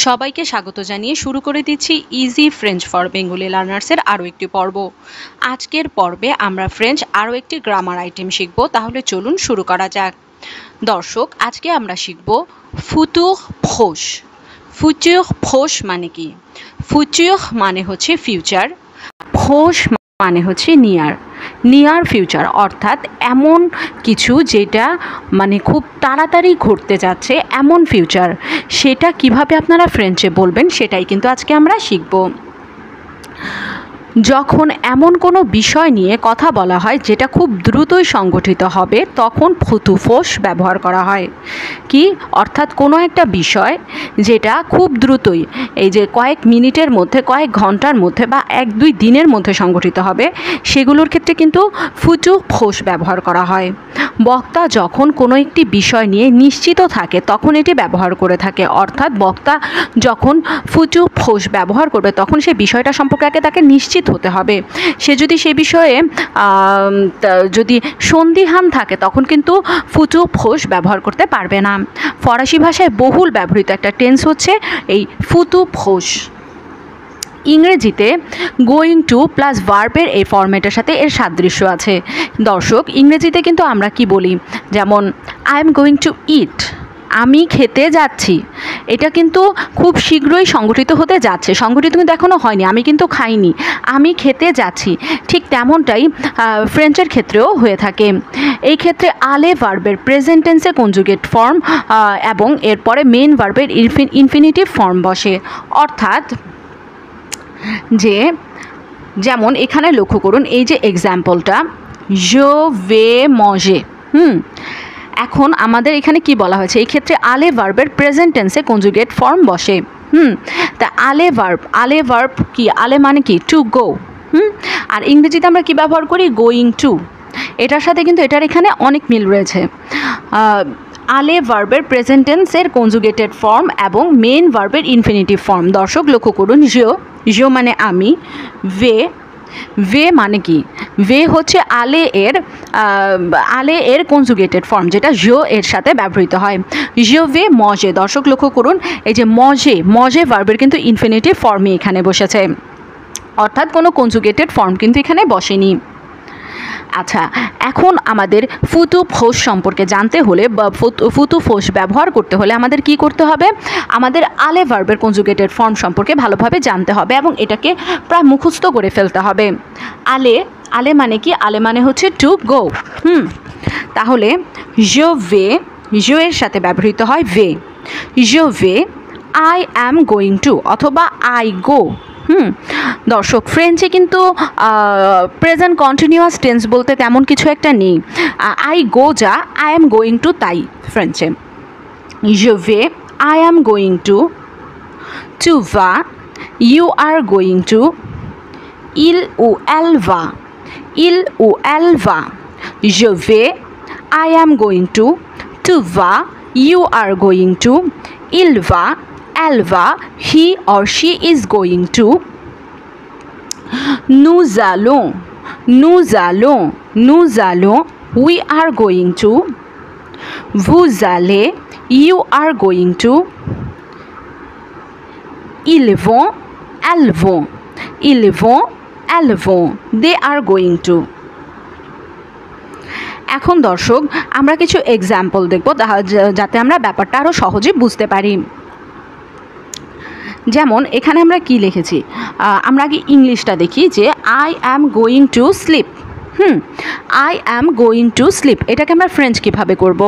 সবাইকে স্বাগত জানিয়ে শুরু করে দিচ্ছি ইজি ফ্রেঞ্চ ফর বেঙ্গলি লার্নার্সের আরও একটি পর্ব। আজকের পর্বে আমরা ফ্রেঞ্চ আরও একটি গ্রামার আইটেম শিখব। তাহলে চলুন শুরু করা যাক। দর্শক, আজকে আমরা শিখব ফুতুর প্রোশ। ফুতুর প্রোশ মানে কি? ফুতুর মানে হচ্ছে ফিউচার, প্রোশ মানে হচ্ছে নিয়ার। নিয়ার ফিউচার অর্থাৎ এমন কিছু যেটা মানে খুব তাড়াতাড়ি ঘটতে যাচ্ছে, এমন ফিউচার। সেটা কিভাবে আপনারা ফ্রেঞ্চে বলবেন সেটাই কিন্তু আজকে আমরা শিখব। যখন এমন কোনো বিষয় নিয়ে কথা বলা হয় যেটা খুব দ্রুতই সংগঠিত হবে, তখন ফুতুফোস ব্যবহার করা হয়। কি অর্থাৎ কোনো একটা বিষয় যেটা খুব দ্রুতই, এই যে কয়েক মিনিটের মধ্যে, কয়েক ঘন্টার মধ্যে বা 1-2 দিনের মধ্যে সংগঠিত হবে, সেগুলোর ক্ষেত্রে কিন্তু ফুতুফোস ব্যবহার করা হয়। বক্তা যখন কোনো একটি বিষয় নিয়ে নিশ্চিত থাকে তখন এটি ব্যবহার করে থাকে। অর্থাৎ বক্তা যখন ফুতুফোস ব্যবহার করবে তখন সে বিষয়টা সম্পর্কে আগে তাকে নিশ্চিত হতে হবে। সে যদি সে বিষয়ে যদি সন্দিহান থাকে তখন কিন্তু ফুতুফোস ব্যবহার করতে পারবে না। ফরাসি ভাষায় বহুল ব্যবহৃত একটা টেন্স হচ্ছে এই ফুতুফোস। ইংরেজিতে গোয়িং টু প্লাস ভার্বের এই ফরম্যাটের সাথে এর সাদৃশ্য আছে। দর্শক, ইংরেজিতে কিন্তু আমরা কি বলি, যেমন আই এম গোয়িং টু ইট, আমি খেতে যাচ্ছি। এটা কিন্তু খুব শীঘ্রই সংগঠিত হতে যাচ্ছে, সংগঠিত কিন্তু এখনও হয়নি, আমি কিন্তু খাইনি, আমি খেতে যাচ্ছি। ঠিক তেমনটাই ফ্রেঞ্চের ক্ষেত্রেও হয়ে থাকে। এই ক্ষেত্রে আলে ভার্বের প্রেজেন্ট টেন্সে কনজুগেট ফর্ম এবং এরপরে মেন ভার্বের ইনফিনিটিভ ফর্ম বসে। অর্থাৎ যে যেমন এখানে লক্ষ্য করুন, এই যে এক্সাম্পলটা জো ভে মজে, এখন আমাদের এখানে কি বলা হয়েছে, এই ক্ষেত্রে আলে ভার্বের প্রেজেন্ট টেন্সে কনজুগেট ফর্ম বসে। তা আলে ভার্ব কি? আলে মানে কি? To go. আর ইংরেজিতে আমরা কি ব্যবহার করি? Going to. এটার সাথে কিন্তু এটার এখানে অনেক মিল রয়েছে। আলে ভার্বের প্রেজেন্ট টেন্সের কনজুগেটেড ফর্ম এবং মেন ভার্বের ইনফিনিটিভ ফর্ম। দর্শক লক্ষ্য করুন, জো মানে আমি, ভে মানে কি? ভে হচ্ছে আলে এর কনজুগেটেড ফর্ম, যেটা জো এর সাথে ব্যবহৃত হয়। জো ভে মজে। দর্শক লক্ষ্য করুন, এই যে মজে ভার্বের কিন্তু ইনফিনিটিভ ফর্মই এখানে বসেছে, অর্থাৎ কোনো কনজুগেটেড ফর্ম কিন্তু এখানে বসেনি। আচ্ছা, এখন আমাদের ফুতুফোস সম্পর্কে জানতে হলে বা ফুতুফোস ব্যবহার করতে হলে আমাদের কি করতে হবে? আমাদের আলে ভার্বের কনজুগেটেড ফর্ম সম্পর্কে ভালোভাবে জানতে হবে এবং এটাকে প্রায় মুখস্থ করে ফেলতে হবে। আলে মানে কি? আলে মানে হচ্ছে টু গো। তাহলে জো এর সাথে ব্যবহৃত হয় ভে। জো ভে, আই অ্যাম গোয়িং টু অথবা আই গো। দর্শক, ফ্রেঞ্চে কিন্তু প্রেজেন্ট কন্টিনিউয়াস টেন্স বলতে তেমন কিছু একটা নেই। আই গো যা, আই অ্যাম গোয়িং টু তাই ফ্রেঞ্চে। je vais, I am going to, tu vas, you are going to, il ou elle va, je vais, I am going to, tu vas, you are going to, il va, elle va, he or she is going to, nous allons, we are going to, vous allez, you are going to, ils vont, elles vont, they are going to। এখন দর্শক, আমরা কিছু example দেখব যাতে আমরা ব্যাপারটা আরও সহজে বুঝতে পারি। যেমন এখানে আমরা কি লিখেছি, আমরা আগে ইংলিশটা দেখি যে I am going to sleep. I am going to sleep, এটাকে আমরা ফ্রেঞ্চ কীভাবে করব?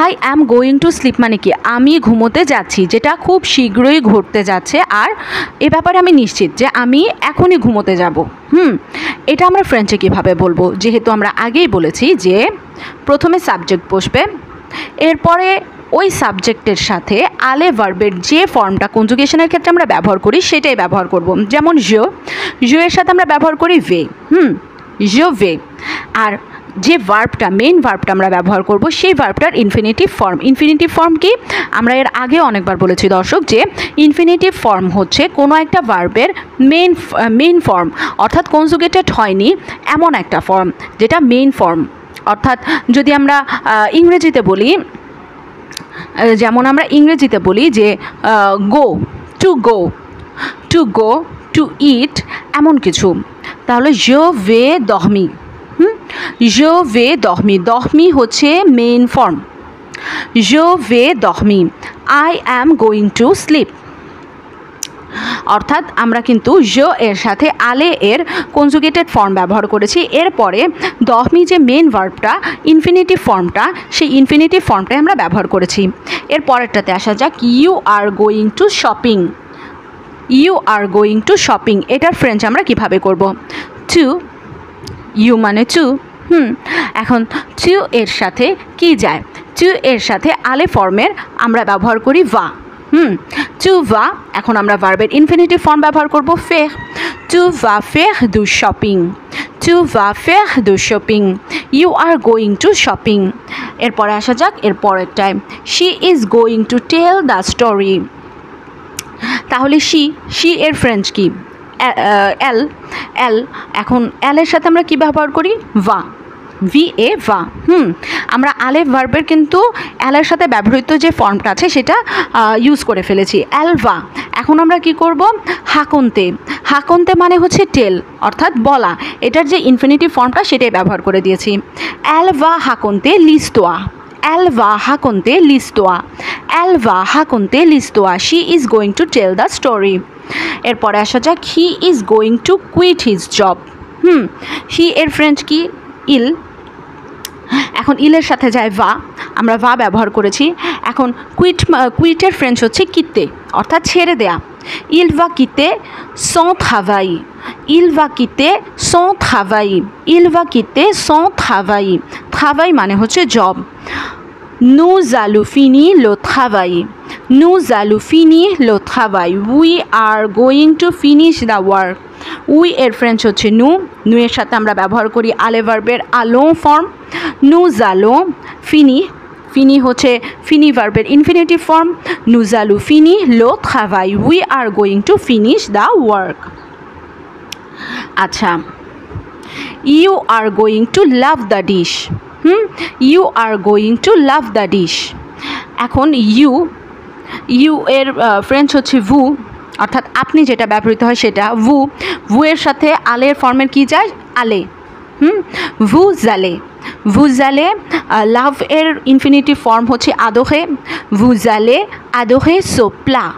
I am going to sleep মানে কি? আমি ঘুমোতে যাচ্ছি, যেটা খুব শীঘ্রই ঘটতে যাচ্ছে, আর এ ব্যাপারে আমি নিশ্চিত যে আমি এখনই ঘুমোতে যাব। এটা আমরা ফ্রেঞ্চে কীভাবে বলবো? যেহেতু আমরা আগেই বলেছি যে প্রথমে সাবজেক্ট বসবে, এরপরে ওই সাবজেক্টের সাথে আলে ভার্বের যে ফর্মটা কনজুগেশনের ক্ষেত্রে আমরা ব্যবহার করি সেটাই ব্যবহার করব। যেমন জো এর সাথে আমরা ব্যবহার করি ভে, জো ভে। আর যে ভার্বটা, মেন ভার্বটা আমরা ব্যবহার করব, সেই ভার্বটার ইনফিনিটিভ ফর্ম কি? আমরা এর আগে অনেকবার বলেছি দর্শক যে ইনফিনিটিভ ফর্ম হচ্ছে কোনো একটা ভার্বের মেন ফর্ম, অর্থাৎ কনজুগেটেড হয়নি এমন একটা ফর্ম যেটা মেন ফর্ম। অর্থাৎ যদি আমরা ইংরেজিতে বলি যেমন আমরা ইংরেজিতে বলি যে গো, টু গো, টু ইট, এমন কিছু। তাহলে je vais dormir, je vais dormir, dormir হচ্ছে main form. je vais dormir, I am going to sleep। অর্থাৎ আমরা কিন্তু je এর সাথে ale এর কনজুগেটেড ফর্ম ব্যবহার করেছি। এরপরে দহমি যে মেন ভার্বটা ইনফিনিটিভ ফর্মটা, সেই ইনফিনিটিভ ফর্মটাই আমরা ব্যবহার করেছি। এর পরেরটাতে আসা যাক, you are going to shopping. You are going to shopping, এটার ফ্রেঞ্চ আমরা কিভাবে করব? টু, ইউ মানে টু, এখন টু এর সাথে কি যায়? টু এর সাথে ale ফর্মের আমরা ব্যবহার করি va। টু va, এখন আমরা ভার্বের ইনফিনিটিভ ফর্ম ব্যবহার করব faire। টু va faire du shopping, টু va faire du shopping, you are going to shopping. এরপরে আসা যাক এর পরেরটায়, she is going to tell the story। তাহলে she এর ফ্রেঞ্চ কি? এল। এখন এলের সাথে আমরা কি ব্যবহার করি? va, va va। আমরা ale ভার্বের কিন্তু এলের সাথে ব্যবহৃত যে ফর্মটা আছে সেটা ইউজ করে ফেলেছি, এল va। এখন আমরা কি করব? হাকন্তে। হাকন্তে মানে হচ্ছে টেল, অর্থাৎ বলা। এটার যে ইনফিনিটিভ ফর্মটা সেটাই ব্যবহার করে দিয়েছি। এল va হাকন্তে l'histoire, elle va raconter l'histoire, elle va raconter l'histoire, she is going to tell the story। এরপরে আসা যাক, he is going to quit his job। he এর ফ্রেঞ্চ কি? ইল। এখন ইলের সাথে যায় va, আমরা va ব্যবহার করেছি। এখন কুইটের ফ্রেঞ্চ হচ্ছে কিতে, অর্থাৎ ছেড়ে দেয়া। il va quitter son travail, il va quitter son travail, il va quitter son travail, travail মানে হচ্ছে job. nous allons finir le travail, nous allons finir le travail, we are going to finish the work। We এর French হচ্ছে নু, নু এর সাথে আমরা ব্যবহার করি ale ভার্বের allons form. nous allons finir, ফিনি হচ্ছে ফিনি ভার্বের infinitive form. nous allons finir le travail, we are going to finish the work। আচ্ছা, you are going to love the dish, you are going to love the dish। এখন you এর French হচ্ছে ভু, অর্থাৎ আপনি যেটা ব্যবহৃত হয় সেটা ভু। ভু এর সাথে আলের ফর্মের কি যায়? আলে। vous allez, লাভ এর ইনফিনিটিভ ফর্ম হচ্ছে adorer, vous allez adorer ce plat,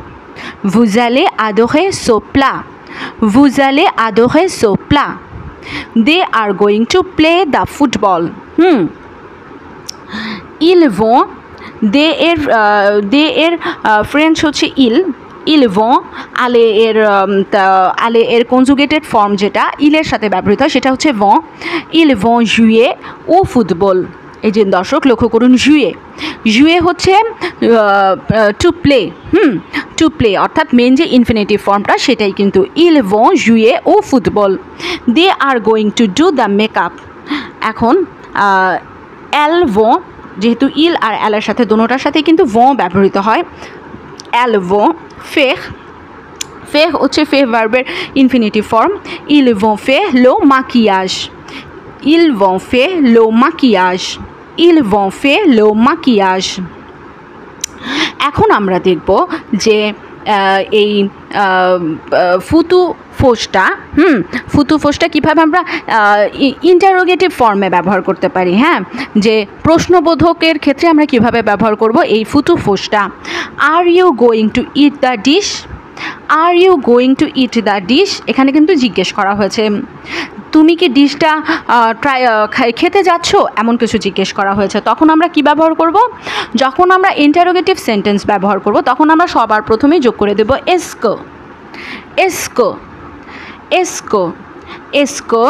vous allez adorer ce plat, vous allez adorer ce plat। they are going to play the football, ils vont, they এর ফ্রেঞ্চ হচ্ছে ils vont, ale এর conjugated form যেটা ইলের সাথে ব্যবহৃত হয় সেটা হচ্ছে vont, ils vont jouer au football। এই যে দর্শক লক্ষ্য করুন, জুয়ে হচ্ছে টু প্লে, টু প্লে, অর্থাৎ মেন যে ইনফিনিটিভ ফর্মটা সেটাই কিন্তু। ils vont jouer au football, they are going to do the makeup। এখন elles vont, যেহেতু ইল আর এলের সাথে দোনোটার সাথে কিন্তু vont ব্যবহৃত হয়, elles vont faire, faire হচ্ছে faire ভার্বের infinitive form. ils vont faire le maquillage, ils vont faire le maquillage, ils vont faire le maquillage। এখন আমরা দেখব যে এই ফুতু ফোষটা কীভাবে আমরা ইন্টারোগেটিভ ফর্মে ব্যবহার করতে পারি। হ্যাঁ, যে প্রশ্নবোধকের ক্ষেত্রে আমরা কিভাবে ব্যবহার করব এই ফুতু ফোষটা। Are you going to eat the dish, are you going to eat the dish, এখানে কিন্তু জিজ্ঞেস করা হয়েছে তুমি কি ডিশটা খেতে যাচ্ছ, এমন কিছু জিজ্ঞেস করা হয়েছে। তখন আমরা কি ব্যবহার করব? যখন আমরা ইন্টারোগেটিভ সেন্টেন্স ব্যবহার করব তখন আমরা সবার প্রথমেই যোগ করে দেব এসকো, এসকো, এসকো, এসকো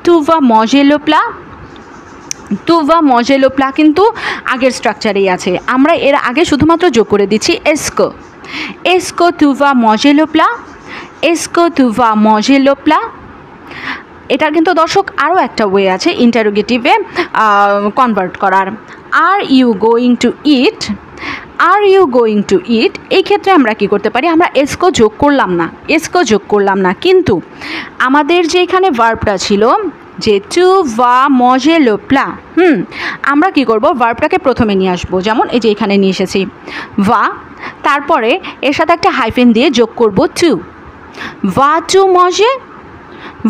তু va manger le plat, তু va manger le plat কিন্তু আগের স্ট্রাকচারেই আছে, আমরা এর আগে শুধুমাত্র যোগ করে দিচ্ছি এসকো, এসকো তু va manger le plat, Essco তু va manger le plat। এটার কিন্তু দর্শক আরও একটা ওয়ে আছে ইন্টারোগেটিভে কনভার্ট করার। Are you going to eat, are you going to eat, এই ক্ষেত্রে আমরা কি করতে পারি? আমরা এসকো যোগ করলাম না, এসকো যোগ করলাম না, কিন্তু আমাদের যে এখানে ভার্বটা ছিল যে টু ভা মজে লো প্লা। আমরা কি করব, ভার্বটাকে প্রথমে নিয়ে আসবো, যেমন এই যে এখানে নিয়ে এসেছি ভা, তারপরে এর সাথে একটা হাইফেন দিয়ে যোগ করব টু, ভা টু মজে,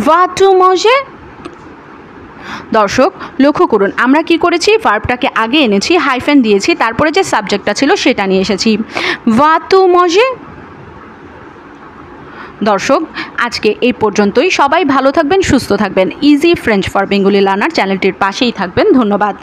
ভা টু মজে। দর্শক লক্ষ্য করুন, আমরা কি করেছি, ভার্বটাকে আগে এনেছি, হাইফেন দিয়েছি, তারপরে যে সাবজেক্টটা ছিল সেটা নিয়ে এসেছি, ভা টু মজে। দর্শক আজকে এই পর্যন্তই। সবাই ভালো থাকবেন, সুস্থ থাকবেন। Easy French for Bengali learner চ্যানেলটির পাশেই থাকবেন। ধন্যবাদ।